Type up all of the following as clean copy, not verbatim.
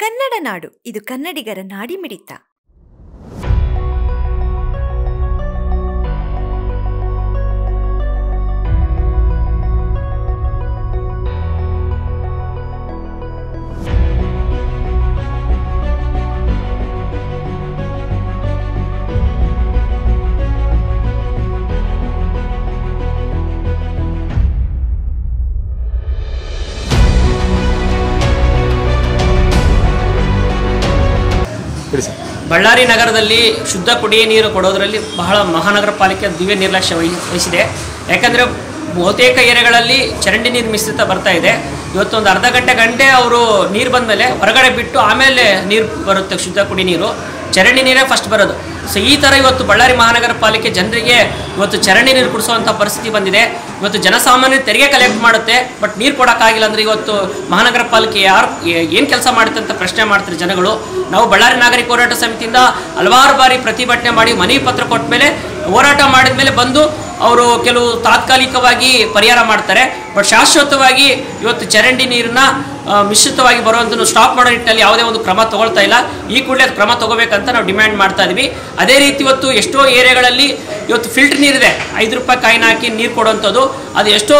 ಕನ್ನಡ ನಾಡು, ಇದು ಕನ್ನಡಿಗರ ನಾಡಿಮಿಡಿತ. ಬಳ್ಳಾರಿ ನಗರದಲ್ಲಿ ಶುದ್ಧ ಕುಡಿಯ ನೀರು ಕೊಡೋದರಲ್ಲಿ ಬಹಳ ಮಹಾನಗರ ಪಾಲಿಕೆ ದಿವ್ಯ ನಿರ್ಲಕ್ಷ್ಯ ವಹಿಸಿದೆ. ಯಾಕಂದರೆ ಬಹುತೇಕ ಏರಿಯಾಗಳಲ್ಲಿ ಚರಂಡಿ ನೀರು ಮಿಶ್ರಿತ ಬರ್ತಾ ಇದೆ. ಇವತ್ತೊಂದು ಅರ್ಧ ಗಂಟೆ ಅವರು ನೀರು ಬಂದ ಮೇಲೆ ಹೊರಗಡೆ ಬಿಟ್ಟು ಆಮೇಲೆ ನೀರು ಬರುತ್ತೆ. ಶುದ್ಧ ಕುಡಿ ನೀರು ಚರಂಡಿ ನೀರೇ ಫಸ್ಟ್ ಬರೋದು. ಸೊ ಈ ಥರ ಇವತ್ತು ಬಳ್ಳಾರಿ ಮಹಾನಗರ ಪಾಲಿಕೆ ಜನರಿಗೆ ಇವತ್ತು ಚರಂಡಿ ನೀರು ಕುಡಿಸುವಂಥ ಪರಿಸ್ಥಿತಿ ಬಂದಿದೆ. ಇವತ್ತು ಜನಸಾಮಾನ್ಯ ತೆರಿಗೆ ಕಲೆಕ್ಟ್ ಮಾಡುತ್ತೆ, ಬಟ್ ನೀರು ಕೊಡೋಕ್ಕಾಗಿಲ್ಲ ಅಂದರೆ ಇವತ್ತು ಮಹಾನಗರ ಪಾಲಿಕೆ ಏನು ಕೆಲಸ ಮಾಡುತ್ತೆ ಅಂತ ಪ್ರಶ್ನೆ ಮಾಡ್ತಾರೆ ಜನಗಳು. ನಾವು ಬಳ್ಳಾರಿ ನಾಗರಿಕ ಹೋರಾಟ ಸಮಿತಿಯಿಂದ ಹಲವಾರು ಬಾರಿ ಪ್ರತಿಭಟನೆ ಮಾಡಿ ಮನವಿ ಪತ್ರ ಕೊಟ್ಟ ಮೇಲೆ ಹೋರಾಟ ಮಾಡಿದ ಮೇಲೆ ಬಂದು ಅವರು ಕೆಲವು ತಾತ್ಕಾಲಿಕವಾಗಿ ಪರಿಹಾರ ಮಾಡ್ತಾರೆ. ಬಟ್ ಶಾಶ್ವತವಾಗಿ ಇವತ್ತು ಚರಂಡಿ ನೀರನ್ನ ಮಿಶ್ರಿತವಾಗಿ ಬರುವಂಥದ್ದು ಸ್ಟಾಪ್ ಮಾಡೋ ನಿಟ್ಟಿನಲ್ಲಿ ಯಾವುದೇ ಒಂದು ಕ್ರಮ ತಗೊಳ್ತಾ ಇಲ್ಲ. ಈ ಕೂಡಲೇ ಅದು ಕ್ರಮ ತಗೋಬೇಕಂತ ನಾವು ಡಿಮ್ಯಾಂಡ್ ಮಾಡ್ತಾ ಇದ್ವಿ. ಅದೇ ರೀತಿ ಇವತ್ತು ಎಷ್ಟೋ ಏರಿಯಾಗಳಲ್ಲಿ ಇವತ್ತು ಫಿಲ್ಟರ್ ನೀರಿದೆ, 5 ರೂಪಾಯಿ ಕಾಯಿನ್ ಹಾಕಿ ನೀರು ಕೊಡುವಂಥದ್ದು, ಅದು ಎಷ್ಟೋ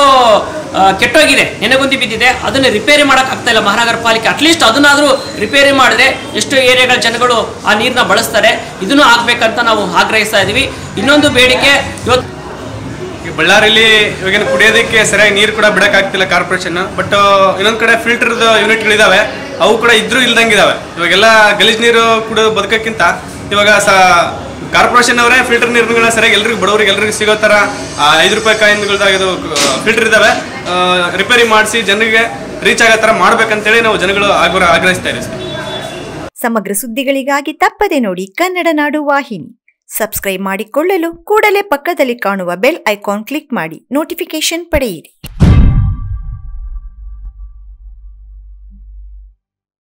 ಕೆಟ್ಟೋಗಿದೆ, ನೆನೆಗುಂದಿ ಬಿದ್ದಿದೆ. ಅದನ್ನು ರಿಪೇರಿ ಮಾಡೋಕ್ಕಾಗ್ತಾ ಇಲ್ಲ ಮಹಾನಗರ ಪಾಲಿಕೆ. ಅಟ್ಲೀಸ್ಟ್ ಅದನ್ನಾದರೂ ರಿಪೇರಿ ಮಾಡಿದ್ರೆ ಎಷ್ಟೋ ಏರಿಯಾಗಳ ಜನಗಳು ಆ ನೀರನ್ನ ಬಳಸ್ತಾರೆ. ಇದನ್ನು ಆಗಬೇಕಂತ ನಾವು ಆಗ್ರಹಿಸ್ತಾ ಇದ್ದೀವಿ. ಇನ್ನೊಂದು ಬೇಡಿಕೆ, ಇವತ್ತು ಬಳ್ಳಾರಿಯಲ್ಲಿ ಇವಾಗೇನು ಕುಡಿಯೋದಕ್ಕೆ ಸರಿಯಾಗಿ ನೀರು ಕೂಡ ಬಿಡೋಕ್ಕಾಗ್ತಿಲ್ಲ ಕಾರ್ಪೊರೇಷನ್. ಬಟ್ ಇನ್ನೊಂದು ಕಡೆ ಫಿಲ್ಟರ್ದು ಯೂನಿಟ್ಗಳಿದ್ದಾವೆ, ಅವು ಕೂಡ ಇದ್ರೂ ಇಲ್ದಂಗಿದ್ದಾವೆ. ಇವಾಗೆಲ್ಲ ಗಲೀಜು ನೀರು ಕುಡಿದು ಬದುಕೋಕ್ಕಿಂತ ಇವಾಗ ಕಾರ್ಪೊರೇಷನ್ ಅವರೇ ಫಿಲ್ಟರ್ ನೀರುಗಳನ್ನ ಸರಿಯಾಗಿ ಎಲ್ರಿಗೂ ಬಡವರಿಗೆ ಎಲ್ರಿಗೂ ಸಿಗೋ ಥರ 5 ರೂಪಾಯಿ ಕಾಯಿನ್ಗಳದಾಗಿದ್ದು ಫಿಲ್ಟರ್ ಇದ್ದಾವೆ, ರಿಪೇರಿ ಮಾಡಿಸಿ ಜನರಿಗೆ ರೀಚ್ ಆಗೋ ಥರ ಮಾಡ್ಬೇಕಂತೇಳಿ ನಾವು ಜನಗಳು ಆಗ್ರಹಿಸ್ತಾ ಇದ್ದೀವಿ. ಸಮಗ್ರ ಸುದ್ದಿಗಳಿಗಾಗಿ ತಪ್ಪದೆ ನೋಡಿ ಕನ್ನಡ ನಾಡು ವಾಹಿನಿ. ಸಬ್ಸ್ಕ್ರೈಬ್ ಮಾಡಿಕೊಳ್ಳಲು ಕೂಡಲೇ ಪಕ್ಕದಲ್ಲಿ ಕಾಣುವ ಬೆಲ್ ಐಕಾನ್ ಕ್ಲಿಕ್ ಮಾಡಿ ನೋಟಿಫಿಕೇಶನ್ ಪಡೆಯಿರಿ.